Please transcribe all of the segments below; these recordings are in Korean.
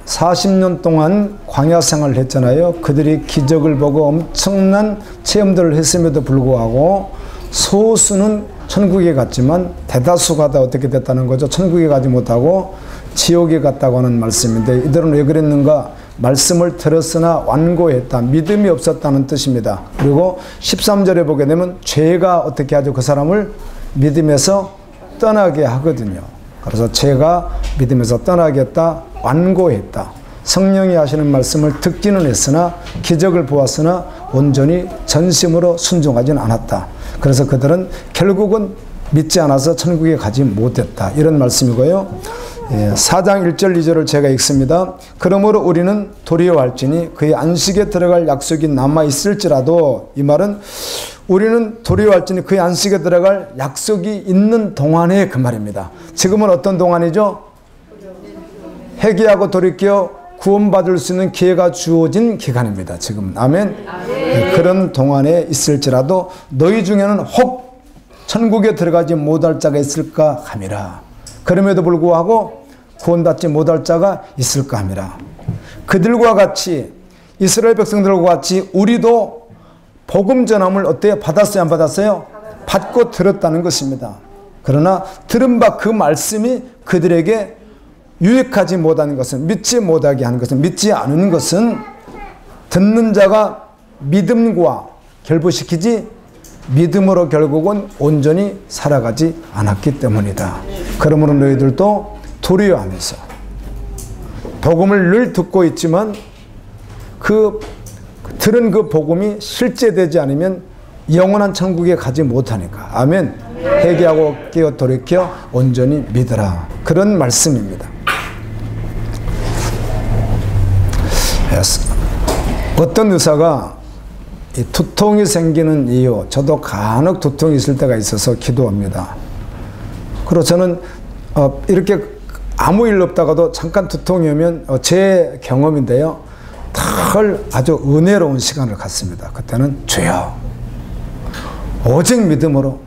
40년 동안 광야 생활을 했잖아요. 그들이 기적을 보고 엄청난 체험들을 했음에도 불구하고 소수는 천국에 갔지만 대다수가 다 어떻게 됐다는 거죠? 천국에 가지 못하고 지옥에 갔다고 하는 말씀인데, 이들은 왜 그랬는가? 말씀을 들었으나 완고했다. 믿음이 없었다는 뜻입니다. 그리고 13절에 보게 되면 죄가 어떻게 하죠? 그 사람을 믿음에서 떠나게 하거든요. 그래서 죄가 믿음에서 떠나게 했다. 완고했다. 성령이 하시는 말씀을 듣기는 했으나 기적을 보았으나 온전히 전심으로 순종하지는 않았다. 그래서 그들은 결국은 믿지 않아서 천국에 가지 못했다. 이런 말씀이고요. 4장 1절 2절을 제가 읽습니다. 그러므로 우리는 도리어 할지니 그의 안식에 들어갈 약속이 남아있을지라도, 이 말은 우리는 도리어 할지니 그의 안식에 들어갈 약속이 있는 동안에, 그 말입니다. 지금은 어떤 동안이죠? 회개하고 돌이켜 구원받을 수 있는 기회가 주어진 기간입니다. 지금. 아멘. 그런 동안에 있을지라도 너희 중에는 혹 천국에 들어가지 못할 자가 있을까 함이라. 그럼에도 불구하고 구원받지 못할 자가 있을까 함이라. 그들과 같이, 이스라엘 백성들과 같이 우리도 복음 전함을 어때요? 받았어요? 안 받았어요? 받고 들었다는 것입니다. 그러나 들은 바 그 말씀이 그들에게 유익하지 못하는 것은, 믿지 못하게 하는 것은, 믿지 않은 것은 듣는 자가 믿음과 결부시키지 믿음으로 결국은 온전히 살아가지 않았기 때문이다. 그러므로 너희들도 도리어하면서 복음을 늘 듣고 있지만 들은 그 복음이 실제되지 않으면 영원한 천국에 가지 못하니까. 아멘. 회개하고 깨어 돌이켜 온전히 믿으라. 그런 말씀입니다. 어떤 의사가 이 두통이 생기는 이유, 저도 간혹 두통이 있을 때가 있어서 기도합니다. 그리고 저는 이렇게 아무 일 없다가도 잠깐 두통이 오면 제 경험인데요, 늘 아주 은혜로운 시간을 갖습니다. 그때는 주여 오직 믿음으로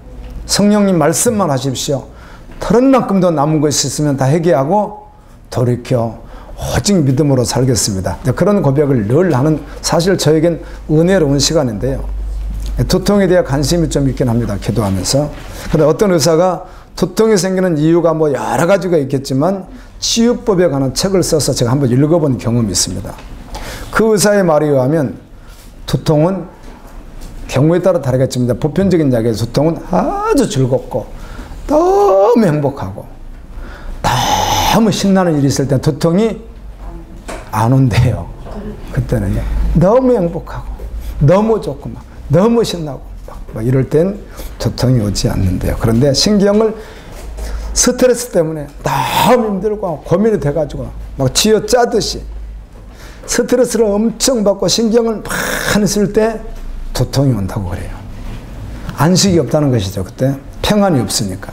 성령님 말씀만 하십시오. 털은 만큼도 남은 것이 있으면 다 회개하고 돌이켜 오직 믿음으로 살겠습니다. 그런 고백을 늘 하는, 사실 저에겐 은혜로운 시간인데요. 두통에 대해 관심이 좀 있긴 합니다. 기도하면서. 그런데 어떤 의사가 두통이 생기는 이유가 뭐 여러 가지가 있겠지만 치유법에 관한 책을 써서 제가 한번 읽어본 경험이 있습니다. 그 의사의 말에 의하면 두통은 경우에 따라 다르겠지만 보편적인 이야기에서 두통은 아주 즐겁고 너무 행복하고 너무 신나는 일이 있을 때 두통이 안 온대요. 그때는요. 너무 행복하고 너무 좋고 막 너무 신나고 막 이럴 땐 두통이 오지 않는데요. 그런데 신경을 스트레스 때문에 너무 힘들고 고민이 돼가지고 막 쥐어 짜듯이 스트레스를 엄청 받고 신경을 많이 쓸 때 두통이 온다고 그래요. 안식이 없다는 것이죠. 그때 평안이 없으니까.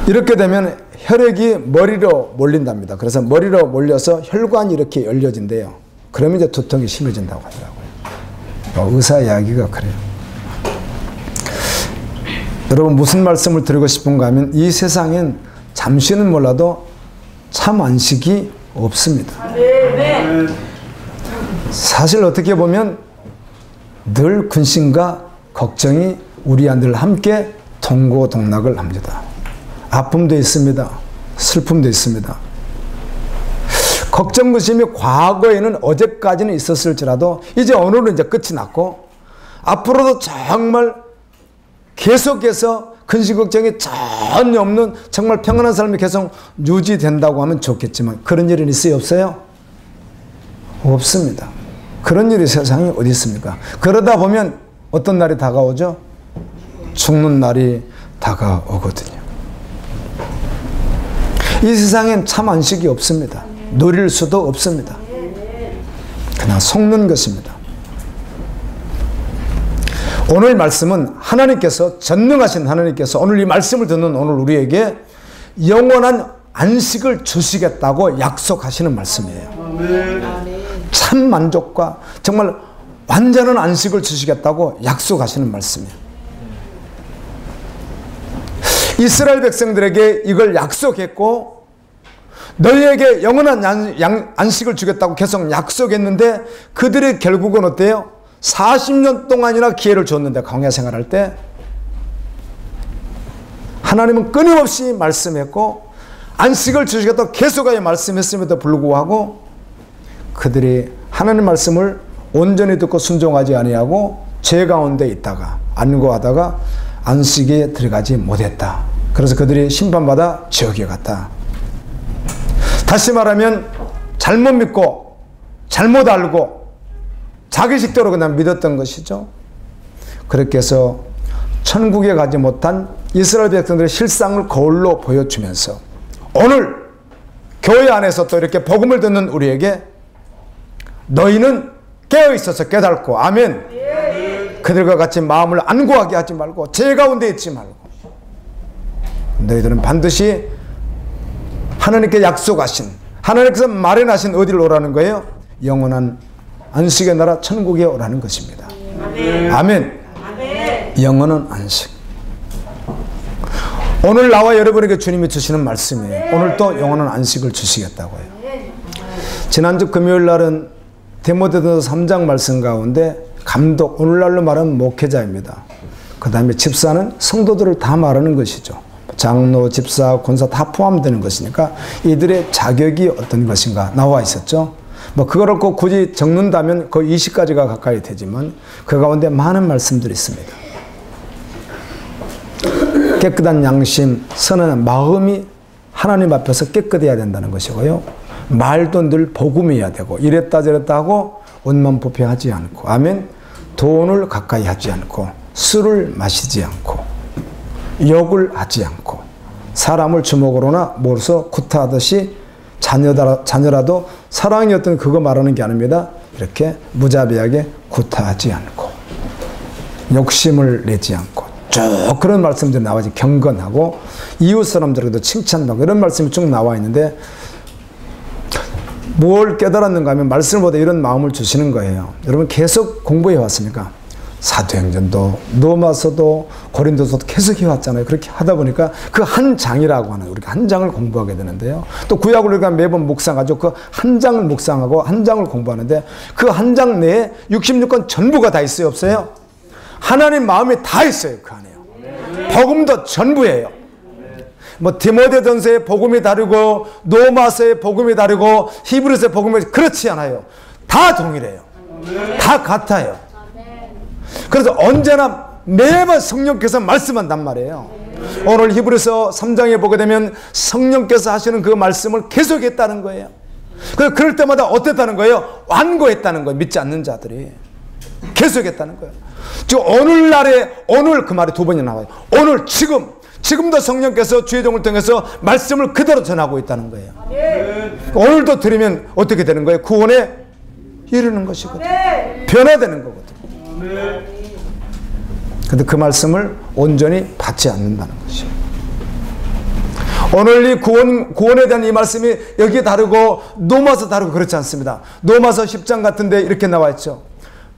이렇게 되면 혈액이 머리로 몰린답니다. 그래서 머리로 몰려서 혈관이 이렇게 열려진대요. 그러면 이제 두통이 심해진다고 하더라고요. 의사 이야기가 그래요. 여러분, 무슨 말씀을 드리고 싶은가 하면 이 세상엔 잠시는 몰라도 참 안식이 없습니다. 사실 어떻게 보면 늘 근심과 걱정이 우리와 늘 함께 동고동락을 합니다. 아픔도 있습니다. 슬픔도 있습니다. 걱정, 근심이 과거에는 어제까지는 있었을지라도 이제 오늘은 이제 끝이 났고 앞으로도 정말 계속해서 근심 걱정이 전혀 없는 정말 평안한 삶이 계속 유지된다고 하면 좋겠지만 그런 일은 있어요? 없어요? 없습니다. 그런 일이 세상에 어디 있습니까? 그러다 보면 어떤 날이 다가오죠? 죽는 날이 다가오거든요. 이 세상엔 참 안식이 없습니다. 누릴 수도 없습니다. 그냥 속는 것입니다. 오늘 말씀은 하나님께서, 전능하신 하나님께서 오늘 이 말씀을 듣는 오늘 우리에게 영원한 안식을 주시겠다고 약속하시는 말씀이에요. 참 만족과 정말 완전한 안식을 주시겠다고 약속하시는 말씀이에요. 이스라엘 백성들에게 이걸 약속했고 너희에게 영원한 안식을 주겠다고 계속 약속했는데 그들이 결국은 어때요? 40년 동안이나 기회를 줬는데 광야 생활할 때 하나님은 끊임없이 말씀했고 안식을 주시겠다고 계속하여 말씀했음에도 불구하고 그들이 하나님 말씀을 온전히 듣고 순종하지 아니하고 죄 가운데 있다가 안구하다가 안식에 들어가지 못했다. 그래서 그들이 심판받아 지옥에 갔다. 다시 말하면 잘못 믿고 잘못 알고 자기 식대로 그냥 믿었던 것이죠. 그렇게 해서 천국에 가지 못한 이스라엘 백성들의 실상을 거울로 보여주면서 오늘 교회 안에서 또 이렇게 복음을 듣는 우리에게 너희는 깨어있어서 깨닫고 아멘. 그들과 같이 마음을 안고하게 하지 말고 죄 가운데 있지 말고 너희들은 반드시 하나님께 약속하신 하나님께서 마련하신 어디를 오라는 거예요? 영원한 안식의 나라 천국에 오라는 것입니다. 아멘. 영원한 안식. 오늘 나와 여러분에게 주님이 주시는 말씀이에요. 오늘 또 영원한 안식을 주시겠다고 해요. 지난주 금요일 날은 디모데전서 3장 말씀 가운데 감독, 오늘날로 말하면 목회자입니다. 그 다음에 집사는 성도들을 다 말하는 것이죠. 장로, 집사, 권사 다 포함되는 것이니까 이들의 자격이 어떤 것인가 나와 있었죠. 뭐 그거를 꼭 굳이 적는다면 거의 20가지가 가까이 되지만 그 가운데 많은 말씀들이 있습니다. 깨끗한 양심, 선한 마음이 하나님 앞에서 깨끗해야 된다는 것이고요. 말도 늘 복음이어야 되고 이랬다 저랬다 하고 원만 부패하지 않고 아멘. 돈을 가까이 하지 않고 술을 마시지 않고 욕을 하지 않고 사람을 주먹으로나 몰서 구타하듯이 자녀라도 사랑이었던 그거 말하는 게 아닙니다. 이렇게 무자비하게 구타하지 않고 욕심을 내지 않고 쭉 그런 말씀들이 나와지 경건하고 이웃 사람들에게도 칭찬하고 이런 말씀이 쭉 나와 있는데 뭘 깨달았는가 하면 말씀을 보다 이런 마음을 주시는 거예요. 여러분 계속 공부해 왔습니까? 사도행전도 로마서도 고린도서도 계속 해왔잖아요. 그렇게 하다 보니까 그 한 장이라고 하는 우리가 한 장을 공부하게 되는데요. 또 구약을 우리가 매번 묵상하죠. 그 한 장을 묵상하고 한 장을 공부하는데 그 한 장 내에 66권 전부가 다 있어요? 없어요? 하나님 마음이 다 있어요. 그 안에요. 복음도 전부예요. 뭐 디모데전서의 복음이 다르고 로마서의 복음이 다르고 히브리서의 복음이 그렇지 않아요. 다 동일해요. 다 같아요. 그래서 언제나 매번 성령께서 말씀한단 말이에요. 오늘 히브리서 3장에 보게 되면 성령께서 하시는 그 말씀을 계속했다는 거예요. 그럴 때마다 어땠다는 거예요? 완고했다는 거예요. 믿지 않는 자들이 계속했다는 거예요. 지금 오늘날에 오늘 그 말이 두 번이나 나와요. 오늘 지금도 성령께서 주의 종을 통해서 말씀을 그대로 전하고 있다는 거예요. 오늘도 들으면 어떻게 되는 거예요? 구원에 이르는 것이거든요. 변화되는 거거든요. 근데 그 말씀을 온전히 받지 않는다는 것이에요. 오늘 이 구원에 대한 이 말씀이 여기 다르고 로마서 다르고 그렇지 않습니다. 로마서 10장 같은데 이렇게 나와 있죠.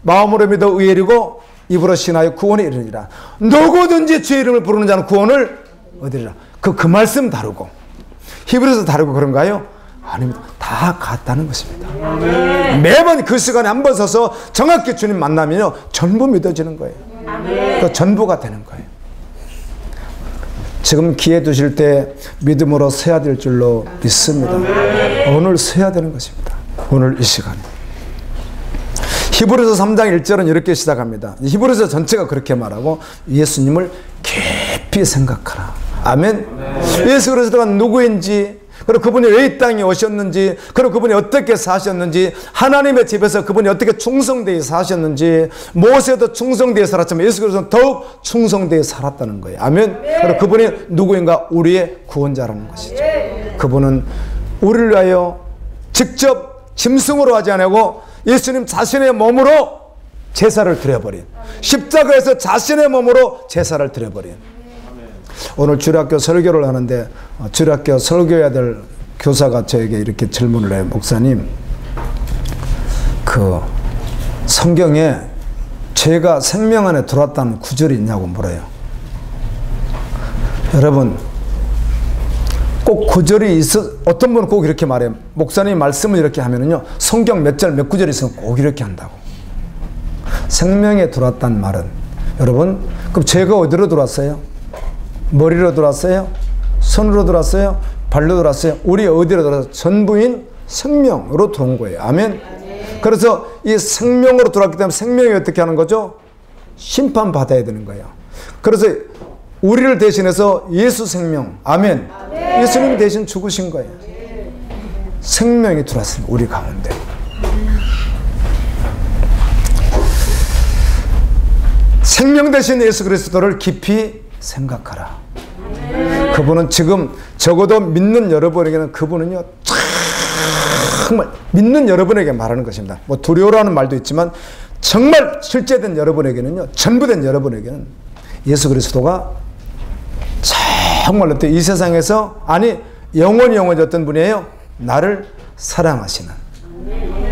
마음으로 믿어 의에 이르고 입으로 신하여 구원에 이르리라. 누구든지 주의 이름을 부르는 자는 구원을 얻으리라. 그 말씀 다르고 히브리서 다르고 그런가요? 아닙니다. 다 같다는 것입니다. 매번 그 시간에 한 번 서서 정확히 주님 만나면요 전부 믿어지는 거예요. 그 전부가 되는 거예요. 지금 기회 두실 때 믿음으로 서야 될 줄로 믿습니다. 오늘 서야 되는 것입니다. 오늘 이 시간에. 히브리서 3장 1절은 이렇게 시작합니다. 히브리서 전체가 그렇게 말하고 예수님을 깊이 생각하라. 아멘. 예수 그리스도가 누구인지, 그리고 그분이 왜 이 땅에 오셨는지, 그리고 그분이 어떻게 사셨는지, 하나님의 집에서 그분이 어떻게 충성되어 사셨는지, 모세도 충성되어 살았지만 예수 그리스도는 더욱 충성되어 살았다는 거예요. 아멘. 그리고 그분이 누구인가? 우리의 구원자라는 것이죠. 그분은 우리를 위하여 직접 짐승으로 하지 않고 예수님 자신의 몸으로 제사를 드려버린, 십자가에서 자신의 몸으로 제사를 드려버린. 오늘 주일학교 설교를 하는데 주일학교 설교해야 될 교사가 저에게 이렇게 질문을 해요. 목사님, 그 성경에 죄가 생명 안에 들어왔다는 구절이 있냐고 물어요. 여러분, 꼭 구절이 어떤 분은 꼭 이렇게 말해요. 목사님 말씀을 이렇게 하면은요, 성경 몇 절, 몇 구절 있으면 꼭 이렇게 한다고. 생명에 들어왔다는 말은, 여러분, 그럼 죄가 어디로 들어왔어요? 머리로 들어왔어요? 손으로 들어왔어요? 발로 들어왔어요? 우리 어디로 들어왔어요? 전부인 생명으로 들어온 거예요. 아멘? 그래서 이 생명으로 들어왔기 때문에 생명이 어떻게 하는 거죠? 심판받아야 되는 거예요. 그래서 우리를 대신해서 예수 생명, 아멘. 예수님이 대신 죽으신 거예요. 생명이 들어왔습니다. 우리 가운데. 생명 대신 예수 그리스도를 깊이 생각하라. 그분은 지금 적어도 믿는 여러분에게는 그분은요, 정말 믿는 여러분에게 말하는 것입니다. 뭐 두려워라는 말도 있지만 정말 실제된 여러분에게는요, 전부된 여러분에게는 예수 그리스도가 정말로 이 세상에서, 아니 영원히 어떤 분이에요? 나를 사랑하시는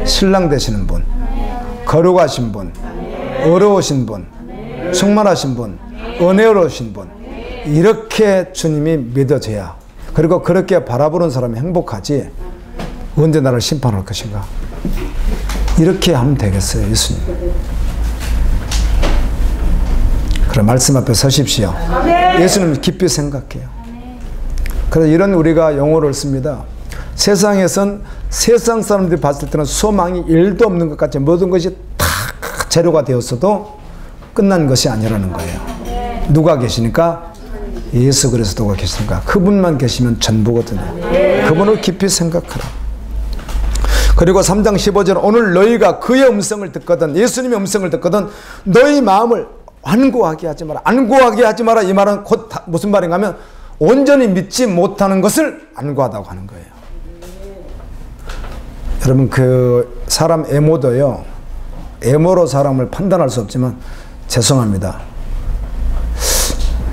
신랑 되시는 분, 거룩하신 분, 어려우신 분, 충만하신 분, 은혜로우신 분, 이렇게 주님이 믿어져야, 그리고 그렇게 바라보는 사람이 행복하지, 언제 나를 심판할 것인가, 이렇게 하면 되겠어요. 예수님. 그럼 말씀 앞에 서십시오. 예수님 깊이 생각해요. 그래서 이런 우리가 용어를 씁니다. 세상에선 세상 사람들이 봤을 때는 소망이 1도 없는 것 같이 모든 것이 다 재료가 되었어도 끝난 것이 아니라는 거예요. 누가 계시니까? 예수 그리스도가 계시니까. 그분만 계시면 전부거든요. 그분을 깊이 생각하라. 그리고 3장 15절, 오늘 너희가 그의 음성을 듣거든, 예수님의 음성을 듣거든 너희 마음을 완고하게 하지 마라. 안고하게 하지 마라. 이 말은 곧 무슨 말인가 하면 온전히 믿지 못하는 것을 안고하다고 하는 거예요. 여러분, 그 사람 애모도요, 애모로 사람을 판단할 수 없지만 죄송합니다.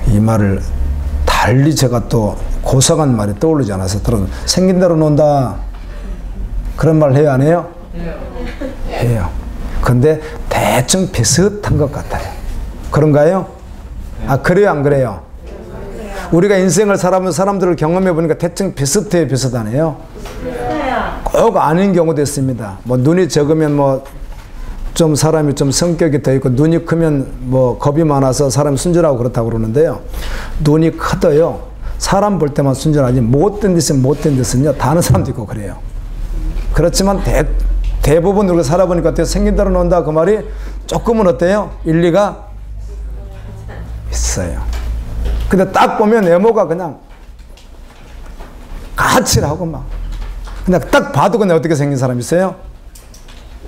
이 말을 달리 제가 또 고상한 말이 떠오르지 않아서 생긴 대로 논다, 그런 말 해요, 안 해요? 해요. 근데 대충 비슷한 것 같아요. 그런가요? 아, 그래요, 안 그래요? 우리가 인생을 살아보면 사람들을 경험해 보니까 대충 비슷해요, 비슷하네요? 꼭 아닌 경우도 있습니다. 뭐 눈이 적으면 뭐 좀 사람이 좀 성격이 더 있고, 눈이 크면 뭐 겁이 많아서 사람이 순진하고 그렇다고 그러는데요. 눈이 커도요, 사람 볼 때만 순진하지 못된 데서는요, 다 아는 사람도 있고 그래요. 그렇지만 대부분 우리가 살아보니까 어때요? 생긴 대로 논다, 그 말이 조금은 어때요? 일리가 있어요. 근데 딱 보면 외모가 그냥 까칠하고 막, 그냥 딱 봐도 그냥 어떻게 생긴 사람 있어요?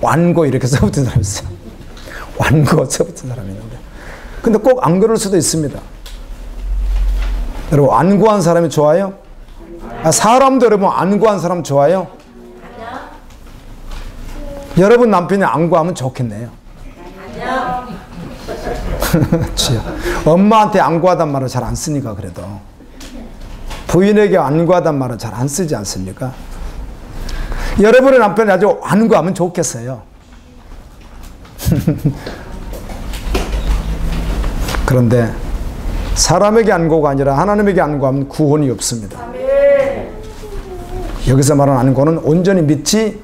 완고 이렇게 써붙은 사람 있어요. 완고 써붙은 사람이 있는데, 근데 꼭 안 그럴 수도 있습니다. 여러분, 완고한 사람이 좋아요? 아, 사람도 여러분 완고한 사람 좋아요? 여러분 남편이 안고하면 좋겠네요. 엄마한테 안고하단 말을 잘 안 쓰니까. 그래도 부인에게 안고하단 말은 잘 안 쓰지 않습니까? 여러분의 남편이 아주 안고하면 좋겠어요. 그런데 사람에게 안고가 아니라 하나님에게 안고하면 구원이 없습니다. 여기서 말하는 안고는 온전히 믿지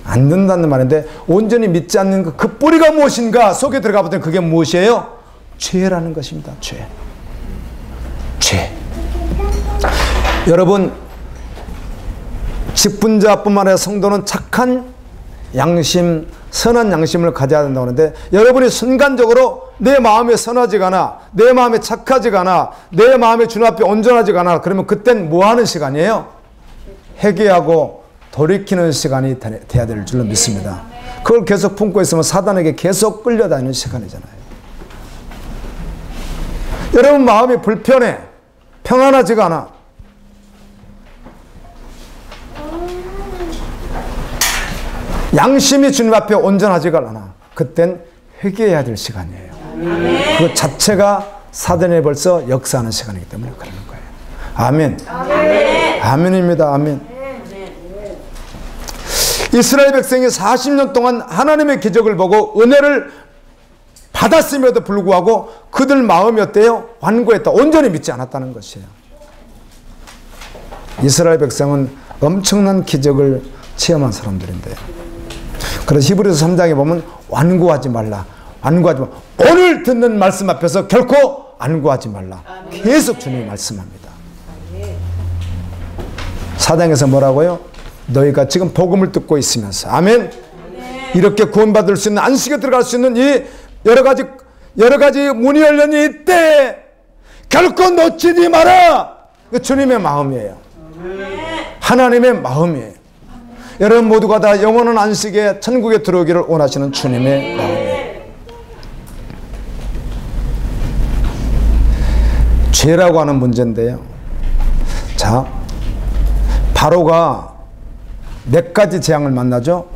않는다는 말인데, 온전히 믿지 않는 그 뿌리가 무엇인가 속에 들어가 보면 그게 무엇이에요? 죄라는 것입니다. 죄. 여러분, 직분자뿐만 아니라 성도는 착한 양심, 선한 양심을 가져야 된다고 하는데, 여러분이 순간적으로 내 마음에 선하지가 않아, 내 마음에 착하지가 않아, 내 마음에 주님 앞에 온전하지가 않아, 그러면 그땐 뭐 하는 시간이에요? 회개하고 돌이키는 시간이 돼야 될 줄로 믿습니다. 그걸 계속 품고 있으면 사단에게 계속 끌려다니는 시간이잖아요. 여러분 마음이 불편해, 평안하지가 않아, 양심이 주님 앞에 온전하지가 않아, 그땐 회개해야 될 시간이에요. 그 자체가 사단에 벌써 역사하는 시간이기 때문에 그러는 거예요. 아멘. 아멘입니다. 아멘. 이스라엘 백성이 40년 동안 하나님의 기적을 보고 은혜를 받았음에도 불구하고 그들 마음이 어때요? 완고했다. 온전히 믿지 않았다는 것이에요. 이스라엘 백성은 엄청난 기적을 체험한 사람들인데, 그래서 히브리서 3장에 보면 완고하지 말라, 완고하지 말라. 오늘 듣는 말씀 앞에서 결코 완고하지 말라. 계속 주님이 말씀합니다. 4장에서 뭐라고요? 너희가 지금 복음을 듣고 있으면서, 아멘. 이렇게 구원받을 수 있는, 안식에 들어갈 수 있는 이 여러 가지 문이 열려니 이때 결코 놓치지 마라. 그 주님의 마음이에요. 하나님의 마음이에요. 여러분 모두가 다 영원한 안식에 천국에 들어오기를 원하시는 주님의 마음이에요. 죄라고 하는 문제인데요. 자, 바로가 몇 가지 재앙을 만나죠?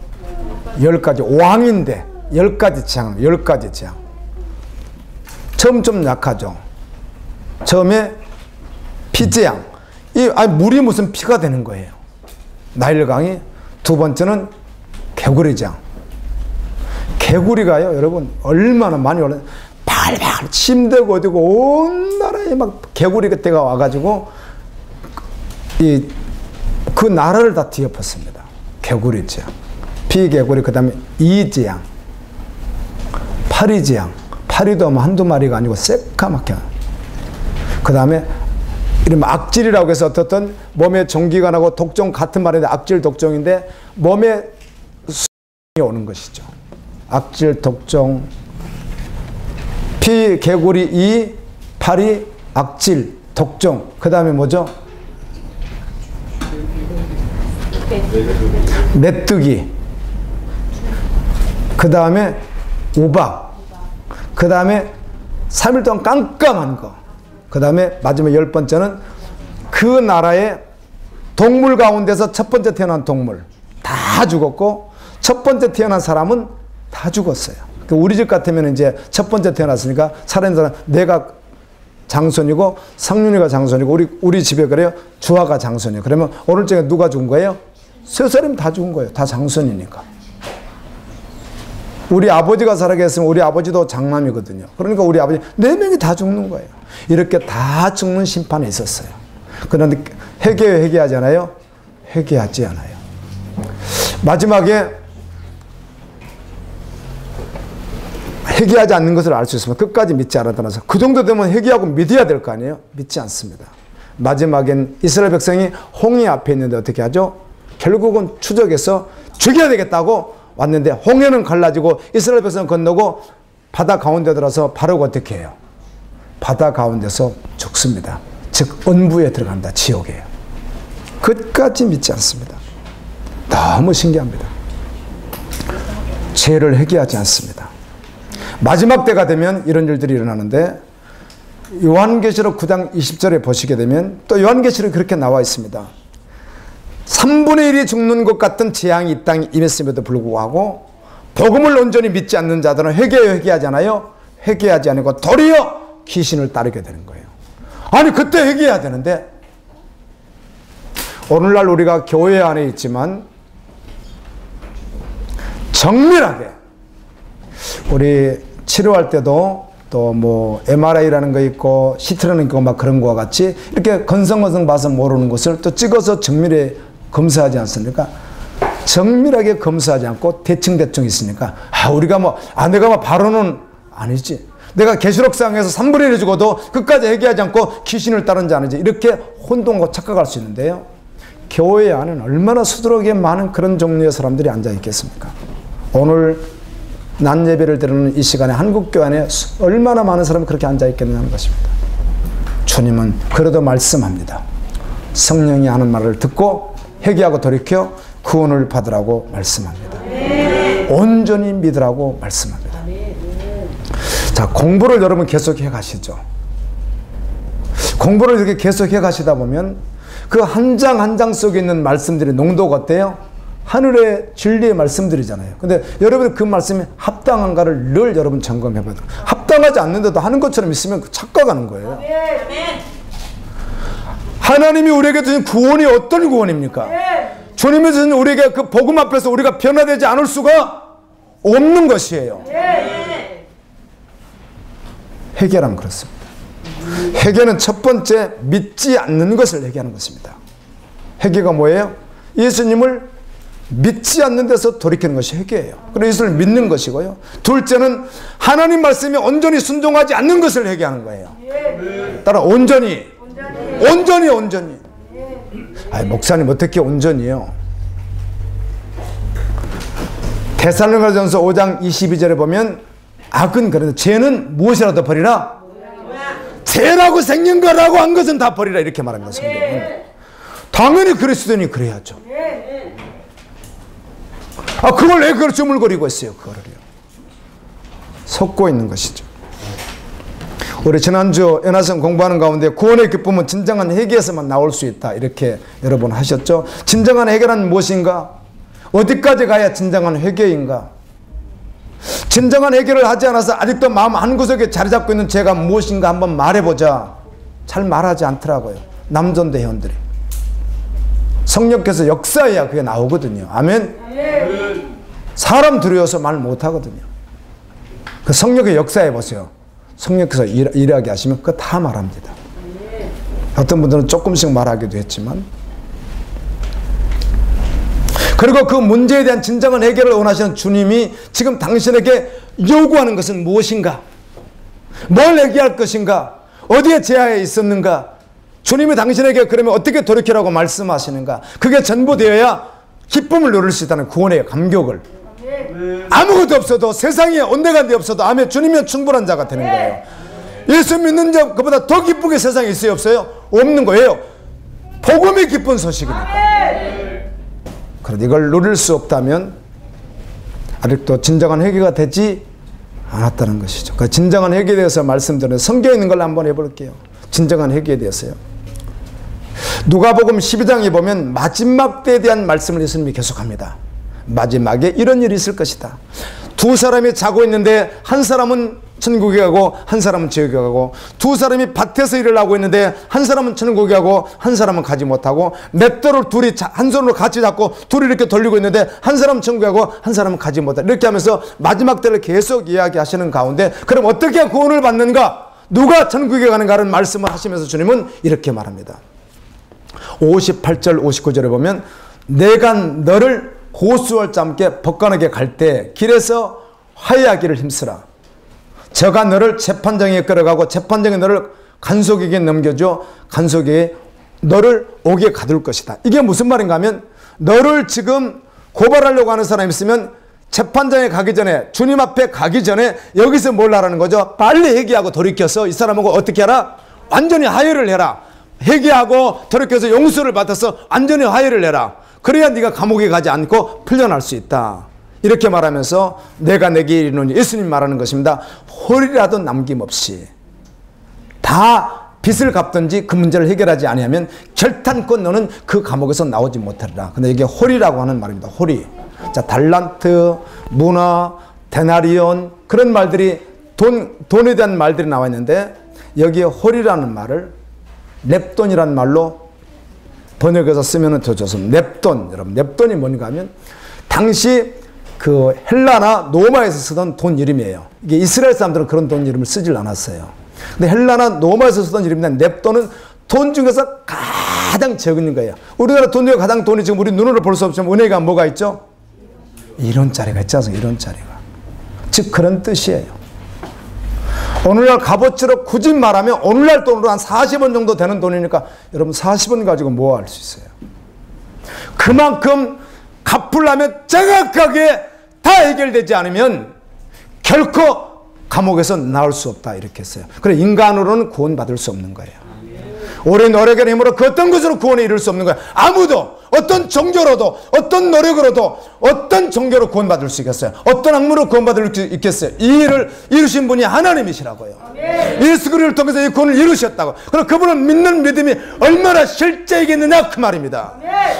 10가지. 왕인데 10가지 재앙, 10가지 재앙. 처음 좀 약하죠. 처음에 피재앙. 물이 무슨 피가 되는 거예요. 나일강이. 두 번째는 개구리재앙. 개구리가요, 여러분, 얼마나 많이 올라, 발발 침대고 어디고 온 나라에 막 개구리 그때가 와가지고 그 나라를 다 뒤엎었습니다. 개구리재앙, 피개구리, 그 다음에 이재앙, 파리재앙. 파리도 한두 마리가 아니고 새까맣게. 그 다음에 이름 악질이라고 해서 어떻든 몸에 종기관하고 독종 같은 말인데 악질 독종인데 몸에 수이 오는 것이죠. 악질 독종, 피 개구리 이 파리 악질 독종. 그 다음에 뭐죠? 메뚜기. 그 다음에 우박. 그 다음에 3일 동안 깜깜한 거. 그 다음에 마지막 10번째는 그 나라의 동물 가운데서 첫 번째 태어난 동물 다 죽었고, 첫 번째 태어난 사람은 다 죽었어요. 우리 집 같으면 이제 첫 번째 태어났으니까 살아있는 사람, 내가 장손이고 상윤이가 장손이고, 우리 집에 그래요. 주아가 장손이에요. 그러면 오늘 중에 누가 죽은 거예요? 세 사람이 다 죽은 거예요. 다 장손이니까. 우리 아버지가 살아계셨으면 우리 아버지도 장남이거든요. 그러니까 우리 아버지 4명이 다 죽는 거예요. 이렇게 다 죽는 심판이 있었어요. 그런데 회개하잖아요? 회개하지 않아요. 마지막에 회개하지 않는 것을 알 수 있으면 끝까지 믿지 않았다면서, 그 정도 되면 회개하고 믿어야 될 거 아니에요? 믿지 않습니다. 마지막엔 이스라엘 백성이 홍해 앞에 있는데 어떻게 하죠? 결국은 추적해서 죽여야 되겠다고 왔는데 홍해는 갈라지고 이스라엘 백성은 건너고 바다 가운데 들어서 바로가 어떻게 해요? 바다 가운데서 죽습니다. 즉 은부에 들어간다. 지옥이에요. 끝까지 믿지 않습니다. 너무 신기합니다. 죄를 회개하지 않습니다. 마지막 때가 되면 이런 일들이 일어나는데, 요한계시록 9장 20절에 보시게 되면 또 요한계시록에 그렇게 나와 있습니다. 3분의 1이 죽는 것 같은 재앙이 이 땅에 임했음에도 불구하고 복음을 온전히 믿지 않는 자들은 회개하잖아요. 회개하지 않고 도리어 귀신을 따르게 되는 거예요. 아니 그때 회개해야 되는데, 오늘날 우리가 교회 안에 있지만 정밀하게 우리 치료할 때도 또 뭐 MRI라는 거 있고 CT라는 거 막 그런 거와 같이 이렇게 건성건성 봐서 모르는 것을 또 찍어서 정밀히 검사하지 않습니까? 정밀하게 검사하지 않고 대충 있으니까 우리가 내가 바로는 아니지. 내가 계시록상에서 3분의 1이 죽어도 끝까지 회개하지 않고 귀신을 따르는지 아는지 이렇게 혼동하고 착각할 수 있는데요. 교회 안에는 얼마나 수두룩하게 많은 그런 종류의 사람들이 앉아 있겠습니까? 오늘 낮 예배를 드리는 이 시간에 한국교회 안에 얼마나 많은 사람이 그렇게 앉아 있겠냐는 것입니다. 주님은 그래도 말씀합니다. 성령이 하는 말을 듣고 회개하고 돌이켜 구원을 받으라고 말씀합니다. 온전히 믿으라고 말씀합니다. 자, 공부를 여러분 계속 해 가시죠. 공부를 이렇게 계속 해 가시다 보면 그 한 장 한 장 속에 있는 말씀들의 농도가 어때요? 하늘의 진리의 말씀들이잖아요. 근데 여러분 그 말씀이 합당한가를 늘 여러분 점검해 봐요. 합당하지 않는데도 하는 것처럼 있으면 착각하는 거예요. 하나님이 우리에게 주신 구원이 어떤 구원입니까? 주님이 주신 우리에게 그 복음 앞에서 우리가 변화되지 않을 수가 없는 것이에요. 회개란 그렇습니다. 회개는 첫 번째 믿지 않는 것을 회개하는 것입니다. 회개가 뭐예요? 예수님을 믿지 않는 데서 돌이키는 것이 회개예요. 그리고 예수를 믿는 것이고요. 둘째는 하나님 말씀에 온전히 순종하지 않는 것을 회개하는 거예요. 따라 온전히. 아니, 목사님 어떻게 온전히요? 데살로니가전서 5장 22절에 보면 악은 그런데 죄는 무엇이라도 버리라. 죄라고 생긴 거라고 한 것은 다 버리라 이렇게 말합니다. 성경은. 당연히 그리스도인이 그래야죠. 아, 그걸 왜 그걸 주물거리고 있어요? 그거를요. 속고 있는 것이죠. 우리 지난주 연화성 공부하는 가운데 구원의 기쁨은 진정한 회개에서만 나올 수 있다 이렇게 여러분 하셨죠. 진정한 회개란 무엇인가? 어디까지 가야 진정한 회개인가? 진정한 회개를 하지 않아서 아직도 마음 한구석에 자리 잡고 있는 죄가 무엇인가 한번 말해보자. 잘 말하지 않더라고요. 남존대 회원들이. 성령께서 역사해야 그게 나오거든요. 아멘? 사람 두려워서 말 못하거든요. 그 성령의 역사해 보세요. 성령께서 일하게 하시면 그거 다 말합니다. 어떤 분들은 조금씩 말하기도 했지만, 그리고 그 문제에 대한 진정한 해결을 원하시는 주님이 지금 당신에게 요구하는 것은 무엇인가? 뭘 얘기할 것인가? 어디에 제약이 있었는가? 주님이 당신에게 그러면 어떻게 돌이키라고 말씀하시는가? 그게 전부 되어야 기쁨을 누릴 수 있다는 구원의 감격을. 아무것도 없어도 세상에 온데간데 없어도 아멘 주님이 충분한 자가 되는 거예요. 예수 믿는 자 그보다 더 기쁘게 세상에 있어요 없어요? 없는 거예요. 복음이 기쁜 소식이니까. 그런데 이걸 누릴 수 없다면 아직도 진정한 회개가 되지 않았다는 것이죠. 그 진정한 회개에 대해서 말씀드리는 성경에 있는 걸 한번 해볼게요. 진정한 회개에 대해서요. 누가복음 12장에 보면 마지막 때에 대한 말씀을 예수님이 계속합니다. 마지막에 이런 일이 있을 것이다. 두 사람이 자고 있는데 한 사람은 천국에 가고 한 사람은 지옥에 가고, 두 사람이 밭에서 일을 하고 있는데 한 사람은 천국에 가고 한 사람은 가지 못하고, 맷돌을 둘이 한 손으로 같이 잡고 둘이 이렇게 돌리고 있는데 한 사람은 천국에 가고 한 사람은 가지 못하고, 이렇게 하면서 마지막 때를 계속 이야기하시는 가운데 그럼 어떻게 구원을 받는가? 누가 천국에 가는가라는 말씀을 하시면서 주님은 이렇게 말합니다. 58절 59절에 보면 내가 너를 고수월자 함께 법관에게 갈 때 길에서 화해하기를 힘쓰라. 저가 너를 재판장에 끌어가고 재판장이 너를 간속에게 넘겨줘 간속에 너를 옥에 가둘 것이다. 이게 무슨 말인가 하면 너를 지금 고발하려고 하는 사람이 있으면 재판장에 가기 전에 주님 앞에 가기 전에 여기서 뭘 하라는 거죠? 빨리 회개하고 돌이켜서 이 사람하고 어떻게 하라? 완전히 화해를 해라. 회개하고 돌이켜서 용서를 받아서 완전히 화해를 해라. 그래야 네가 감옥에 가지 않고 풀려날 수 있다. 이렇게 말하면서 내가 내게 이르노니 예수님 말하는 것입니다. 홀이라도 남김없이 다 빚을 갚든지 그 문제를 해결하지 아니하면 결단코 너는 그 감옥에서 나오지 못하리라. 근데 이게 홀이라고 하는 말입니다. 홀이. 자, 달란트, 문화, 데나리온 그런 말들이 돈에 대한 말들이 나와 있는데 여기에 홀이라는 말을 넵돈이라는 말로 번역해서 쓰면 더 좋습니다. 넵돈. 여러분, 넵돈이 뭔가 하면 당시 그 헬라나 로마에서 쓰던 돈 이름이에요. 이게 이스라엘 사람들은 그런 돈 이름을 쓰질 않았어요. 근데 헬라나 로마에서 쓰던 이름인데 넵돈은 돈 중에서 가장 적은 거예요. 우리나라 돈 중에 가장 돈이 지금 우리 눈으로 볼 수 없지만 은행가 뭐가 있죠? 1원짜리가 있지 않습니까? 1원짜리가. 즉 그런 뜻이에요. 오늘날 값어치로 굳이 말하면 오늘날 돈으로 한 40원 정도 되는 돈이니까 여러분 40원 가지고 뭐 할 수 있어요? 그만큼 갚으려면 정확하게 다 해결되지 않으면 결코 감옥에서 나올 수 없다 이렇게 했어요. 그래 인간으로는 구원받을 수 없는 거예요. 우리 노력의 힘으로 그 어떤 것으로 구원에 이룰 수 없는 거예요. 아무도 어떤 종교로도 어떤 노력으로도 어떤 종교로 구원받을 수 있겠어요? 어떤 학문으로 구원받을 수 있겠어요? 이 일을 이루신 분이 하나님이시라고요. 예수 그리스도를 통해서 이 구원을 이루셨다고. 그럼 그분을 믿는 믿음이 얼마나 실제이겠느냐 그 말입니다.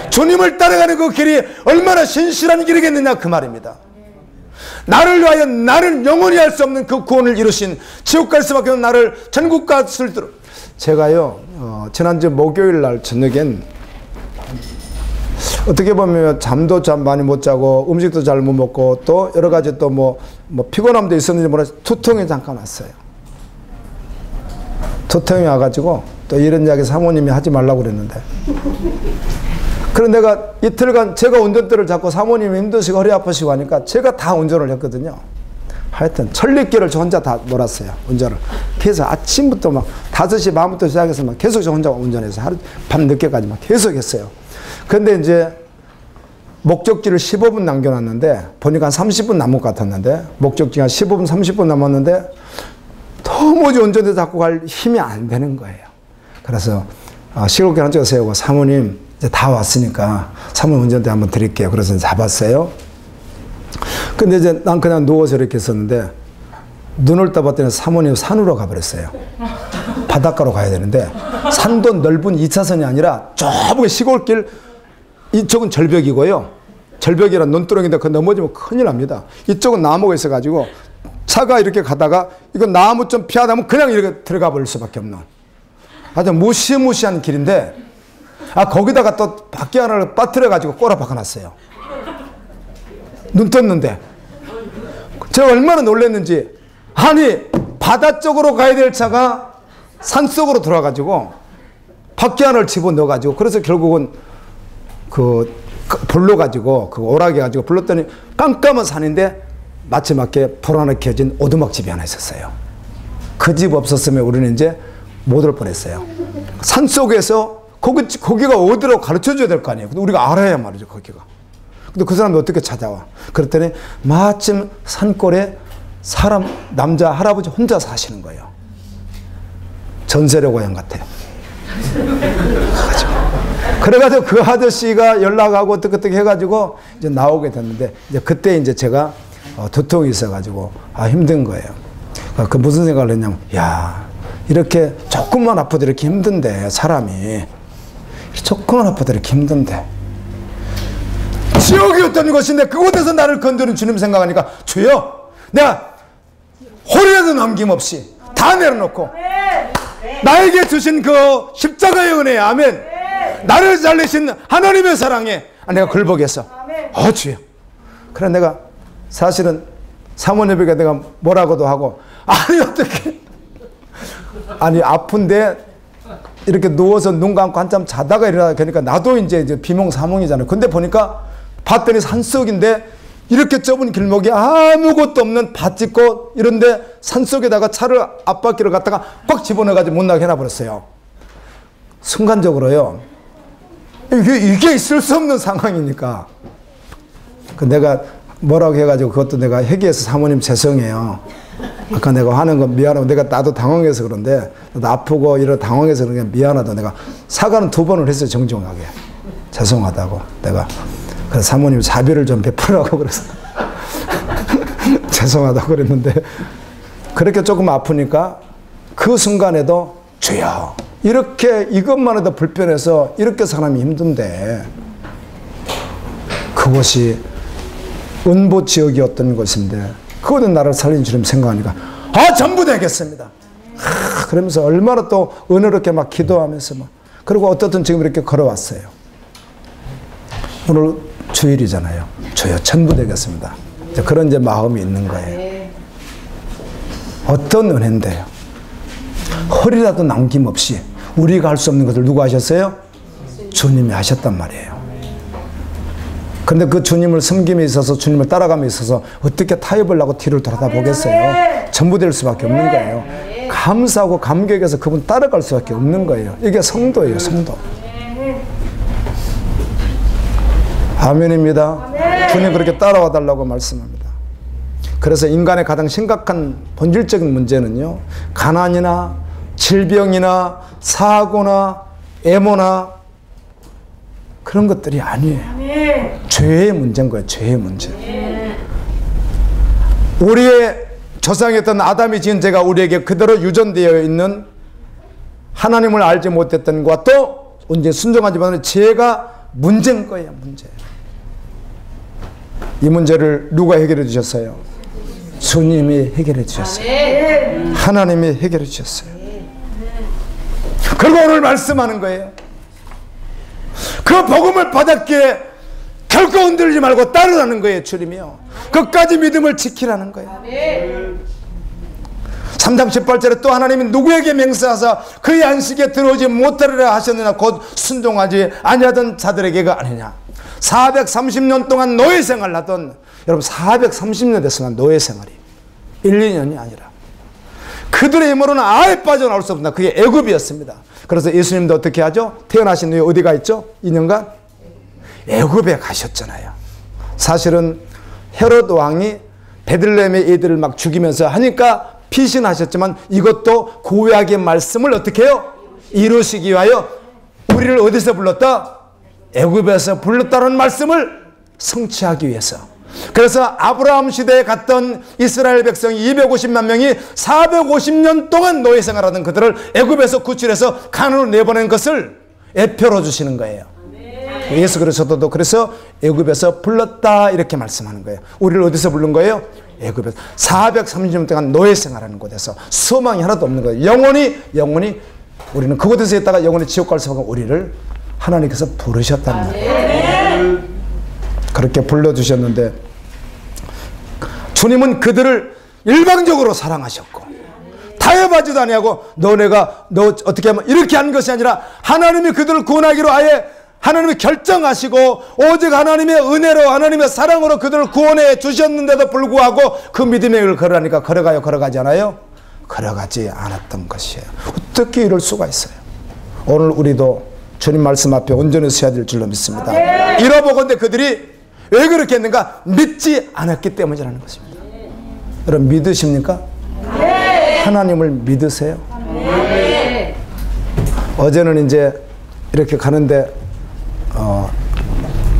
주님을 따라가는 그 길이 얼마나 신실한 길이겠느냐 그 말입니다. 나를 위하여 나를 영원히 할 수 없는 그 구원을 이루신 지옥 갈 수밖에 없는 나를 천국 갈 수 있도록. 제가요 지난주 목요일 날 저녁엔 어떻게 보면 잠도 참 많이 못 자고 음식도 잘 못 먹고 또 여러 가지 또 뭐 피곤함도 있었는지 몰라서 두통이 잠깐 왔어요. 두통이 와가지고 또 이런 이야기 사모님이 하지 말라고 그랬는데 그래서 내가 이틀간 제가 운전대를 잡고 사모님이 힘드시고 허리 아프시고 하니까 제가 다 운전을 했거든요. 하여튼 천리길을 저 혼자 다 놀았어요. 운전을. 그래서 아침부터 막 5시 반부터 시작해서 막 계속 저 혼자 운전해서 하루 밤 늦게까지 막 계속 했어요. 근데 이제 목적지를 15분 남겨놨는데 보니까 한 30분 남은 것 같았는데 목적지가 15분 30분 남았는데 도무지 운전대 잡고 갈 힘이 안 되는 거예요. 그래서 시골길 한쪽에 세우고 사모님 이제 다 왔으니까 사모님 운전대 한번 드릴게요. 그래서 잡았어요. 근데 이제 난 그냥 누워서 이렇게 있었는데 눈을 떠봤더니 사모님 산으로 가버렸어요. 바닷가로 가야 되는데 산도 넓은 2차선이 아니라 좁은 시골길, 이쪽은 절벽이고요. 절벽이란 논두렁인데 그 넘어지면 큰일 납니다. 이쪽은 나무가 있어가지고 차가 이렇게 가다가 이거 나무 좀 피하다 보면 그냥 이렇게 들어가 버릴 수밖에 없는 아주 무시무시한 길인데 거기다가 또 바퀴 하나를 빠뜨려가지고 꼬라 박아놨어요. 눈 떴는데 제가 얼마나 놀랐는지 아니 바다 쪽으로 가야 될 차가 산속으로 들어와가지고 바퀴 하나를 집어넣어가지고 그래서 결국은 불러가지고 오락해 가지고 불렀더니 깜깜한 산인데 마지막에 불안하게 켜진 오두막집이 하나 있었어요. 그 집 없었으면 우리는 이제 못 올 뻔했어요. 산속에서 거기가 어디로 가르쳐줘야 될 거 아니에요. 근데 우리가 알아야 말이죠, 거기가. 근데 그 사람이 어떻게 찾아와? 그랬더니 마침 산골에 남자 할아버지 혼자 사시는 거예요. 전세례 고향 같아요. 그래가지고 그 아저씨가 연락하고 어떻게 해가지고 이제 나오게 됐는데 이제 그때 이제 제가 두통이 있어가지고 힘든 거예요. 그 무슨 생각을 했냐면 야 이렇게 조금만 아파도 이렇게 힘든데 사람이 조금만 아파도 이렇게 힘든데 지옥이었던 것인데 그곳에서 나를 건드는 주님 생각하니까 주여 내가 홀이라도 남김없이 다 내려놓고 나에게 주신 그 십자가의 은혜 아멘 나를 살리신 하나님의 사랑에 내가 굴복했어. 주여. 그래 내가 사실은 사모님에게 내가 뭐라고도 하고 아니 어떻게 아니 아픈데 이렇게 누워서 눈 감고 한참 자다가 일어나니까 그러니까 나도 이제 비몽사몽이잖아요. 근데 보니까 봤더니 산속인데 이렇게 좁은 길목에 아무것도 없는 밭짓고 이런데 산속에다가 차를 앞바퀴를 갖다가 빡 집어넣어가지고 못 나게 해놔버렸어요. 순간적으로요. 이게 있을 수 없는 상황이니까. 내가 뭐라고 해가지고 그것도 내가 회개해서 사모님 죄송해요. 아까 내가 하는 거 미안하고 나도 당황해서 그런데 나도 아프고 이러 당황해서 그런 게 미안하다. 내가 사과는 2번을 했어요. 정중하게. 죄송하다고. 내가. 그래서 사모님 자비를 좀 베풀라고 그래서 죄송하다고 그랬는데 그렇게 조금 아프니까 그 순간에도 주여 이렇게 이것만 해도 불편해서 이렇게 사람이 힘든데 그것이 은보지역이었던 것인데 그거는 나를 살린 주님 생각하니까 전부 되겠습니다. 그러면서 얼마나 또 은혜롭게 막 기도하면서 막 그리고 어떻든 지금 이렇게 걸어왔어요. 오늘 주일이잖아요. 주여 전부 되겠습니다. 그런 이제 마음이 있는 거예요. 어떤 은혜인데요. 허리라도 남김없이 우리가 할 수 없는 것을 누가 하셨어요? 주님이 하셨단 말이에요. 그런데 그 주님을 섬김에 있어서 주님을 따라감에 있어서 어떻게 타협을 하고 뒤를 돌아보겠어요? 전부 될 수밖에 없는 거예요. 감사하고 감격해서 그분 따라갈 수밖에 없는 거예요. 이게 성도예요, 성도. 아멘입니다. 주님 그렇게 따라와 달라고 말씀합니다. 그래서 인간의 가장 심각한 본질적인 문제는요, 가난이나 질병이나 사고나 애모나 그런 것들이 아니에요. 죄의 문제인 거예요. 죄의 문제. 우리의 조상이었던 아담이 지은 죄가 우리에게 그대로 유전되어 있는 하나님을 알지 못했던 것과 또 이제 순종하지 못하는 죄가 문제인 거예요. 문제. 이 문제를 누가 해결해 주셨어요? 주님이 해결해 주셨어요. 하나님이 해결해 주셨어요. 그리고 오늘 말씀하는 거예요. 그 복음을 받았기에 결코 흔들지 말고 따르라는 거예요. 주님이요. 끝까지 믿음을 지키라는 거예요. 3장 18절에 또 하나님이 누구에게 맹세하사 그의 안식에 들어오지 못하리라 하셨느냐 곧 순종하지 아니하던 자들에게가 아니냐. 430년 동안 노예 생활을 하던, 여러분 430년 됐으면 노예 생활이 1, 2년이 아니라 그들의 힘으로는 아예 빠져나올 수 없습니다. 그게 애굽이었습니다. 그래서 예수님도 어떻게 하죠? 태어나신 후에 어디가 있죠? 2년간 애굽에 가셨잖아요. 사실은 헤롯 왕이 베들레헴의 애들을 막 죽이면서 하니까 피신하셨지만 이것도 구약의 말씀을 어떻게 해요? 이루시기 위하여 우리를 어디서 불렀다? 애굽에서 불렀다는 말씀을 성취하기 위해서. 그래서 아브라함 시대에 갔던 이스라엘 백성 250만 명이 450년 동안 노예 생활하던 그들을 애굽에서 구출해서 가나안으로 내보낸 것을 예표로 주시는 거예요. 예수 그리스도도 그래서 애굽에서 불렀다 이렇게 말씀하는 거예요. 우리를 어디서 부른 거예요? 애굽에서 430년 동안 노예 생활하는 곳에서 소망이 하나도 없는 거예요. 영원히 우리는 그곳에서 있다가 영원히 지옥 갈 수밖에 우리를 하나님께서 부르셨단 말이에요. 그렇게 불러주셨는데 주님은 그들을 일방적으로 사랑하셨고 타협하지도 아니하고 너 어떻게 하면 이렇게 하는 것이 아니라 하나님이 그들을 구원하기로 아예 하나님이 결정하시고 오직 하나님의 은혜로 하나님의 사랑으로 그들을 구원해 주셨는데도 불구하고 그 믿음의 길을 걸으라니까 걸어가지 않아요? 걸어가지 않았던 것이에요. 어떻게 이럴 수가 있어요? 오늘 우리도 주님 말씀 앞에 온전히 서야 될 줄로 믿습니다. 이러보건대 그들이 왜 그렇게 했는가? 믿지 않았기 때문이라는 것입니다. 여러분 믿으십니까? 하나님을 믿으세요? 어제는 이제 이렇게 가는데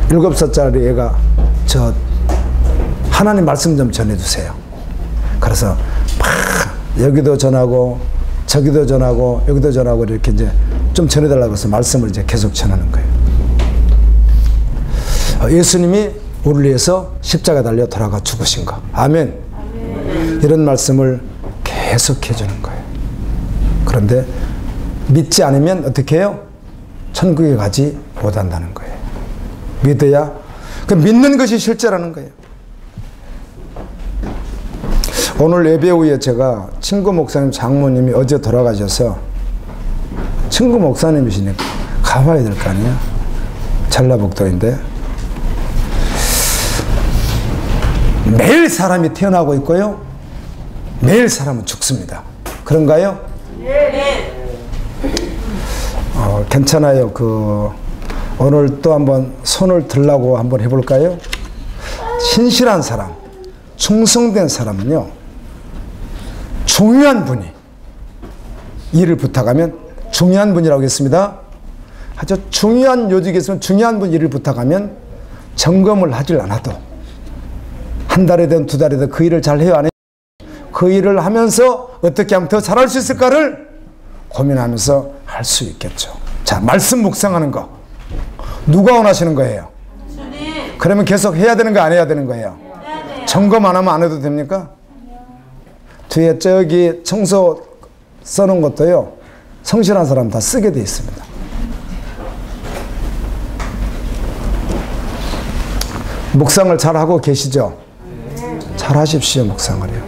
7살짜리 애가 저 하나님 말씀 좀 전해주세요. 그래서 막 여기도 전하고 저기도 전하고 여기도 전하고 이렇게 이제 좀 전해달라고 해서 말씀을 이제 계속 전하는 거예요. 예수님이 우리를 위해서 십자가 달려 돌아가 죽으신 거. 아멘. 이런 말씀을 계속 해주는 거예요. 그런데 믿지 않으면 어떻게 해요? 천국에 가지 못한다는 거예요. 믿어야, 그 믿는 것이 실제라는 거예요. 오늘 예배 후에 제가 친구 목사님 장모님이 어제 돌아가셔서 친구 목사님이시니까 가봐야 될 거 아니에요? 전라북도인데 매일 사람이 태어나고 있고요. 매일 사람은 죽습니다. 그런가요? 네. 괜찮아요. 오늘 또 한번 손을 들라고 한번 해볼까요? 신실한 사람, 충성된 사람은요, 중요한 분이 일을 부탁하면, 중요한 분이라고 했습니다. 아주 중요한 요직에 있으면 중요한 분 일을 부탁하면 점검을 하질 않아도 한 달이든 두 달이든 그 일을 잘 해요, 안 해요? 그 일을 하면서 어떻게 하면 더 잘할 수 있을까를 고민하면서 할 수 있겠죠. 자, 말씀 묵상하는 거 누가 원하시는 거예요? 주님. 그러면 계속 해야 되는 거 안 해야 되는 거예요? 네. 점검 안 하면 안 해도 됩니까? 뒤에 저기 청소 써놓은 것도요, 성실한 사람 다 쓰게 돼 있습니다. 묵상을 잘 하고 계시죠? 잘 하십시오. 묵상을요.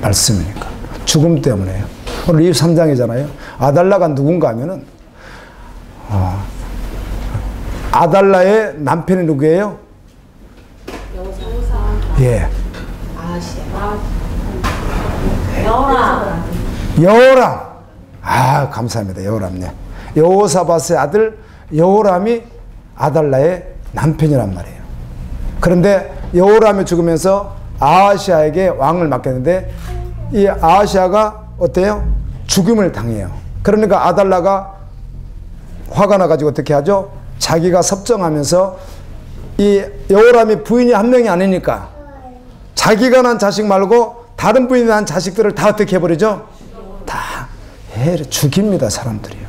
말씀이니까. 죽음 때문에요. 오늘 23장이잖아요. 아달라가 누군가 하면은 아달라의 남편이 누구예요? 예. 여호람. 아, 감사합니다. 여호람네. 여호사밧의 아들 여호람이 아달라의 남편이란 말이에요. 그런데 여호람이 죽으면서 아하시아에게 왕을 맡겼는데 이 아하시아가 어때요? 죽음을 당해요. 그러니까 아달라가 화가 나가지고 어떻게 하죠? 자기가 섭정하면서 이 여호람이 부인이 한 명이 아니니까 자기가 낳은 자식 말고 다른 부인이 낳은 자식들을 다 어떻게 해버리죠? 다 죽입니다. 사람들이요.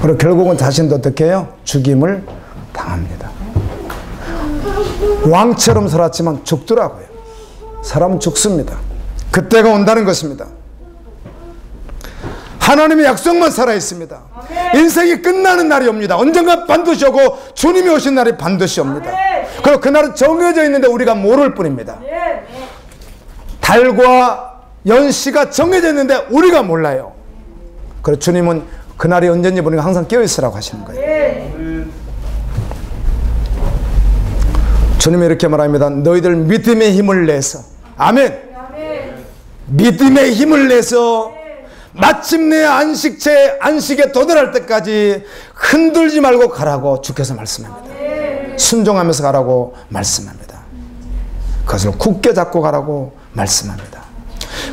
그리고 결국은 자신도 어떻게 해요? 죽임을 당합니다. 왕처럼 살았지만 죽더라고요. 사람은 죽습니다. 그때가 온다는 것입니다. 하나님의 약속만 살아있습니다. 인생이 끝나는 날이 옵니다. 언젠가 반드시 오고 주님이 오신 날이 반드시 옵니다. 그리고 그날은 정해져 있는데 우리가 모를 뿐입니다. 달과 연시가 정해졌는데 우리가 몰라요. 그래서 주님은 그날이 언제인지 모르니까 항상 깨어있으라고 하시는 거예요. 주님이 이렇게 말합니다. 너희들 믿음의 힘을 내서, 아멘, 믿음의 힘을 내서 마침내 안식에 도달할 때까지 흔들지 말고 가라고 주께서 말씀합니다. 순종하면서 가라고 말씀합니다. 그것을 굳게 잡고 가라고 말씀합니다.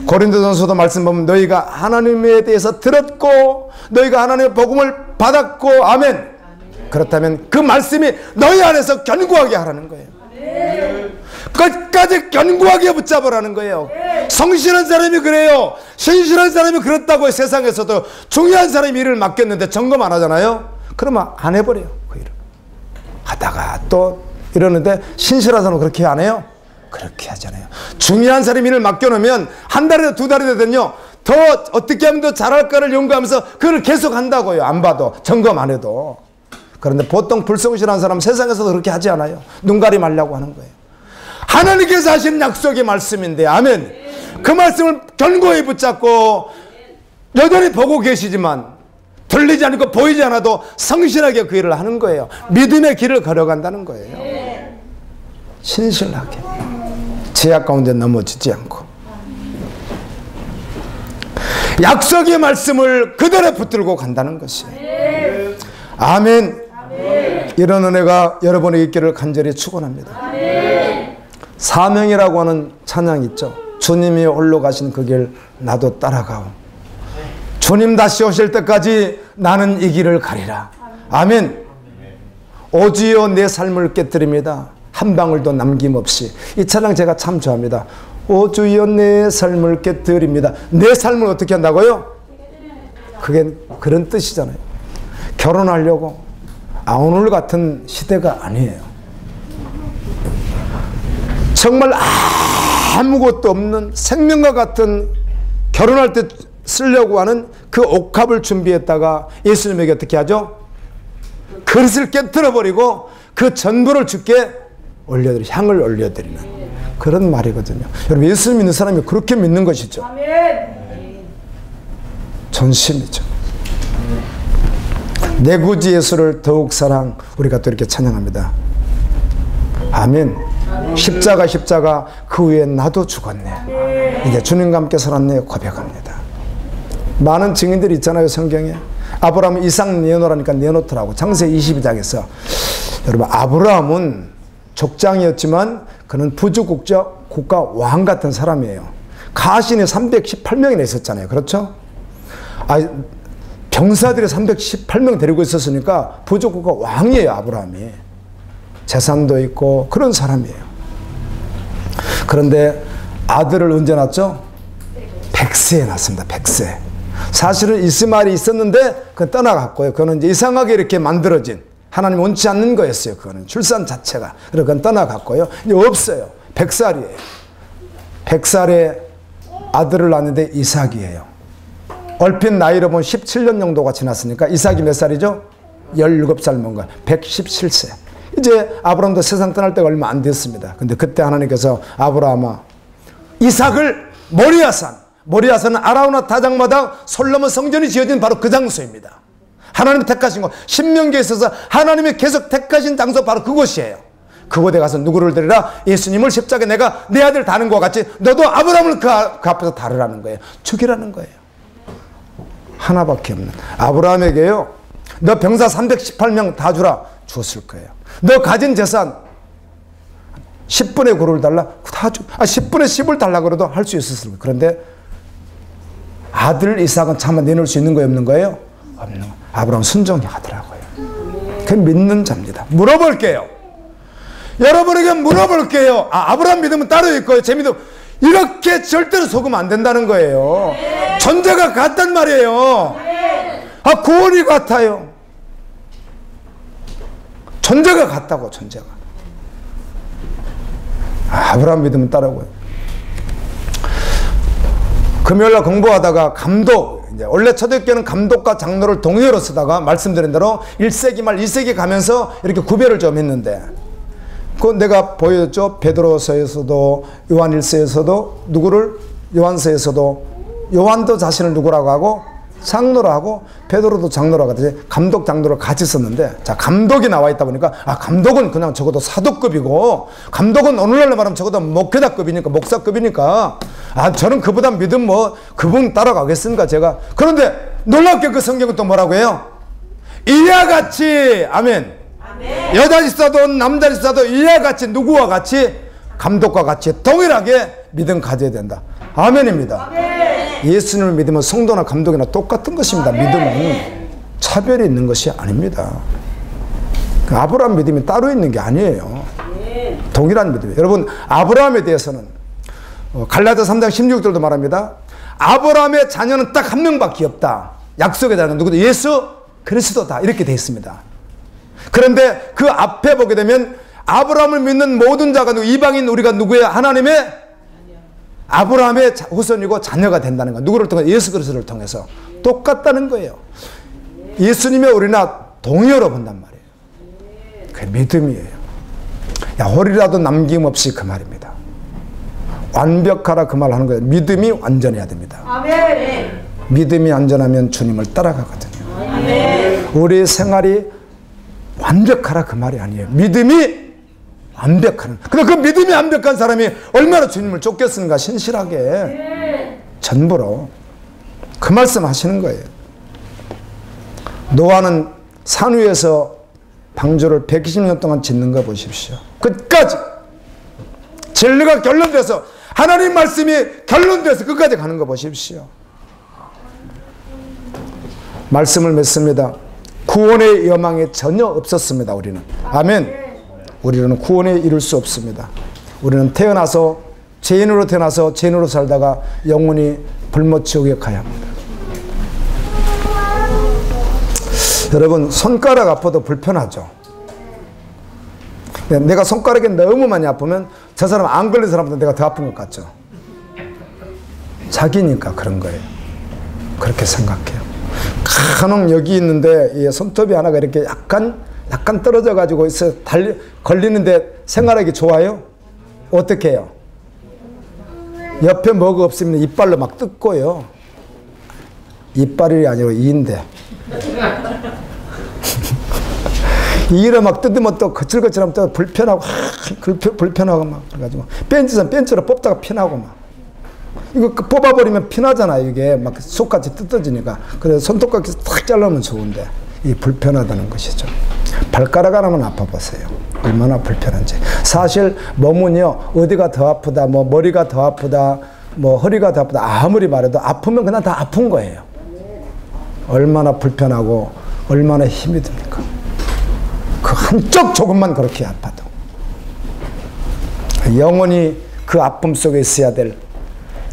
고린도전서도 말씀 보면 너희가 하나님에 대해서 들었고 너희가 하나님의 복음을 받았고, 아멘, 그렇다면 그 말씀이 너희 안에서 견고하게 하라는 거예요. 끝까지 견고하게 붙잡으라는 거예요. 성실한 사람이 그래요. 신실한 사람이 그렇다고 세상에서도 중요한 사람이 일을 맡겼는데 점검 안 하잖아요. 그러면 안 해버려요. 그 일을 하다가 또 이러는데, 신실한 사람은 그렇게 안 해요. 그렇게 하잖아요. 중요한 사람이 일을 맡겨놓으면 한 달이나 두 달이 되더니요, 더 어떻게 하면 더 잘할까를 연구하면서 그걸 계속 한다고요. 안 봐도, 점검 안 해도. 그런데 보통 불성실한 사람은 세상에서도 그렇게 하지 않아요. 눈가림하려고 하는 거예요. 하나님께서 하신 약속의 말씀인데, 아멘, 그 말씀을 견고히 붙잡고 여전히 보고 계시지만 들리지 않고 보이지 않아도 성실하게 그 일을 하는 거예요. 믿음의 길을 걸어간다는 거예요. 신실하게, 제약 가운데 넘어지지 않고 약속의 말씀을 그대로 붙들고 간다는 것이에요. 아멘. 이런 은혜가 여러분에게 있기를 간절히 축원합니다. 사명이라고 하는 찬양이 있죠. 주님이 홀로 가신 그 길 나도 따라가오. 주님 다시 오실 때까지 나는 이 길을 가리라. 아멘. 오주여 내 삶을 깨뜨립니다. 한 방울도 남김없이. 이 찬양 제가 참 좋아합니다. 오주여 내 삶을 깨뜨립니다. 내 삶을 어떻게 한다고요? 그게 그런 뜻이잖아요. 결혼하려고 오늘 같은 시대가 아니에요. 정말 아무것도 없는 생명과 같은, 결혼할 때 쓰려고 하는 그 옥합을 준비했다가 예수님에게 어떻게 하죠? 그릇을 깨뜨려버리고 그 전부를 주께 향을 올려드리는 그런 말이거든요. 여러분, 예수 믿는 사람이 그렇게 믿는 것이죠. 전심이죠. 내 구주 예수를 더욱 사랑, 우리가 또 이렇게 찬양합니다. 아멘. 십자가 그 후에 나도 죽었네, 이제 주님과 함께 살았네 고백합니다. 많은 증인들이 있잖아요, 성경에. 아브라함은 이삭 내놓으라니까 내놓더라고. 창세기 22장에서. 여러분, 아브라함은 족장이었지만 그는 부주국가 왕 같은 사람이에요. 가신이 318명이나 있었잖아요. 그렇죠? 병사들이 318명 데리고 있었으니까 부족국가 왕이에요, 아브라함이. 재산도 있고 그런 사람이에요. 그런데 아들을 언제 낳았죠? 100세에 낳습니다. 100세. 사실은 이스마엘이 있었는데 그건 떠나갔고요. 그거는 이제 이상하게 이렇게 만들어진, 하나님 원치 않는 거였어요. 그거는 출산 자체가. 그래서 그건 떠나갔고요. 이제 없어요. 100살이에요. 100살에 아들을 낳았는데 이삭이에요. 얼핏 나이로 보면 17년 정도가 지났으니까 이삭이 몇 살이죠? 17살 뭔가 117세. 이제 아브라함도 세상 떠날 때가 얼마 안 됐습니다. 근데 그때 하나님께서 아브라함아, 이삭을 모리아산은 아라우나 다장마다 솔로몬 성전이 지어진 바로 그 장소입니다. 하나님이 택하신 곳, 신명기에 있어서 하나님이 계속 택하신 장소 바로 그곳이에요. 그곳에 가서 누구를 드리라? 예수님을 십자가에 내가 내 아들 다는 것과 같이 너도 아브라함을 그 앞에서 다루라는 거예요. 죽이라는 거예요. 하나밖에 없는 아브라함에게요, 너 병사 318명 다 주라, 줬을 거예요. 너 가진 재산 10분의 9를 달라, 다 주. 10분의 10을 달라 그래도 할 수 있었을 거예요. 그런데 아들 이삭은 차마 내놓을 수 있는 거예요, 없는 거예요? 없는 거예요. 아브라함 순종이 하더라고요. 그 믿는 자입니다. 물어볼게요. 여러분에게 물어볼게요. 아브라함 믿음은 따로 있고요, 제 믿음 이렇게 절대로 속으면 안 된다는 거예요. 존재가 같단 말이에요. 구원이 같아요. 존재가 같다고, 존재가. 아브라함 믿으면 따르고요. 금요일날 공부하다가 감독, 이제 원래 초대교회는 감독과 장로를 동의어로 쓰다가 말씀드린 대로 1세기 말 2세기 가면서 이렇게 구별을 좀 했는데, 그 내가 보여줬죠. 베드로서에서도 요한 1서에서도 누구를 요한서에서도 요한도 자신을 누구라고 하고? 장로라고 하고, 베드로도 장로라고 하듯이 감독, 장로를 같이 썼는데, 자, 감독이 나와 있다 보니까, 아, 감독은 그냥 적어도 사도급이고, 감독은 오늘날로 말하면 적어도 목회자급이니까, 목사급이니까, 아, 저는 그보다 믿음 그분 따라가겠습니까, 제가. 그런데 놀랍게 그 성경은 또 뭐라고 해요? 이와 같이, 아멘. 아멘. 여자 집사도 남자 집사도 이와 같이 누구와 같이? 감독과 같이 동일하게 믿음 가져야 된다. 아멘입니다. 아멘. 예수님을 믿으면 성도나 감독이나 똑같은 것입니다. 믿음은 차별이 있는 것이 아닙니다. 아브라함 믿음이 따로 있는 게 아니에요. 동일한 믿음이에요. 여러분, 아브라함에 대해서는 갈라디아 3장 16절도 말합니다. 아브라함의 자녀는 딱 한 명밖에 없다. 약속의 자녀는 누구다? 예수 그리스도다. 이렇게 되어 있습니다. 그런데 그 앞에 보게 되면 아브라함을 믿는 모든 자가 이방인 우리가 누구예요? 하나님의 아브라함의 후손이고 자녀가 된다는 거. 누구를 통해서? 예수 그리스도를 통해서. 똑같다는 거예요. 예수님의 우리나 동의어로 본단 말이에요. 그게 믿음이에요. 야, 홀이라도 남김없이 그 말입니다. 완벽하라 그 말 하는 거예요. 믿음이 완전해야 됩니다. 아멘. 믿음이 완전하면 주님을 따라가거든요. 아멘. 우리 생활이 완벽하라 그 말이 아니에요. 믿음이 완벽한. 근데 그 믿음이 완벽한 사람이 얼마나 주님을 쫓겼는가 신실하게 전부로 그 말씀 하시는 거예요. 노아는 산 위에서 방주를 120년 동안 짓는 거 보십시오. 끝까지 진리가 결론돼서 하나님 말씀이 결론돼서 끝까지 가는 거 보십시오. 말씀을 맺습니다. 구원의 여망이 전혀 없었습니다. 우리는. 아멘. 우리는 구원에 이룰 수 없습니다. 우리는 태어나서 죄인으로 태어나서 죄인으로 살다가 영원히 불못지옥에 가야 합니다. 여러분, 손가락 아파도 불편하죠. 내가 손가락이 너무 많이 아프면 저 사람 안 걸린 사람보다 내가 더 아픈 것 같죠. 자기니까 그런 거예요. 그렇게 생각해요. 간혹 여기 있는데 이 손톱이 하나가 이렇게 약간 떨어져 가지고 있어 걸리는데 생활하기 좋아요? 어떻게 해요? 옆에 뭐가 없으면 이빨로 막 뜯고요. 이빨이 아니고 이인데 이를 막 뜯으면 또 거칠거칠하면 또 불편하고 불편하고 막 그래가지고 벤치로 뽑다가 피나고 막 이거 뽑아버리면 피나잖아요. 이게 막 속같이 뜯어지니까. 그래서 손톱깎이 탁 잘라면 좋은데 이 불편하다는 것이죠. 발가락 하나만 아파보세요. 얼마나 불편한지. 사실 몸은요, 어디가 더 아프다, 뭐 머리가 더 아프다, 뭐 허리가 더 아프다 아무리 말해도 아프면 그냥 다 아픈 거예요. 얼마나 불편하고 얼마나 힘이 듭니까? 그 한쪽 조금만 그렇게 아파도 영원히 그 아픔 속에 있어야 될,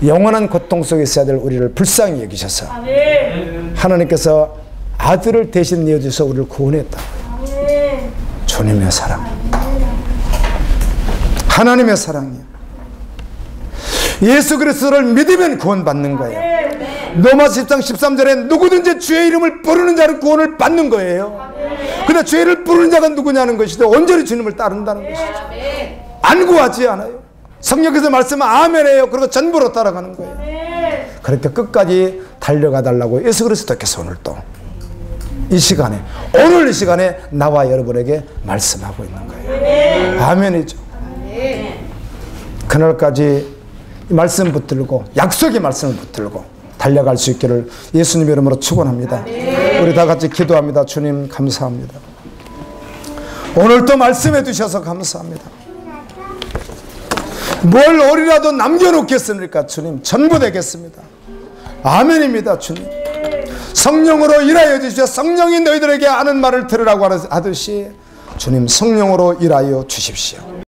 영원한 고통 속에 있어야 될 우리를 불쌍히 여기셔서 하나님께서 아들을 대신 내어주셔서 우리를 구원했다. 주님의 사랑, 하나님의 사랑이요. 예수 그리스도를 믿으면 구원받는 거예요. 로마서 10장 13절에 누구든지 주의 이름을 부르는 자는 구원을 받는 거예요. 근데 주의를 부르는 자가 누구냐는 것이죠. 온전히 주님을 따른다는 것이죠. 안 구하지 않아요. 성령께서 말씀은 아멘해요. 그리고 전부로 따라가는 거예요. 그렇게 끝까지 달려가 달라고 예수 그리스도께서 오늘 또 이 시간에, 오늘 이 시간에 나와 여러분에게 말씀하고 있는 거예요. 아멘이죠. 그날까지 말씀 붙들고, 약속의 말씀을 붙들고 달려갈 수 있기를 예수님 이름으로 축원합니다. 우리 다 같이 기도합니다. 주님 감사합니다. 오늘도 말씀해 주셔서 감사합니다. 뭘 오리라도 남겨놓겠습니까? 주님 전부 되겠습니다. 아멘입니다. 주님 성령으로 일하여 주시오. 성령이 너희들에게 아는 말을 들으라고 하듯이 주님 성령으로 일하여 주십시오.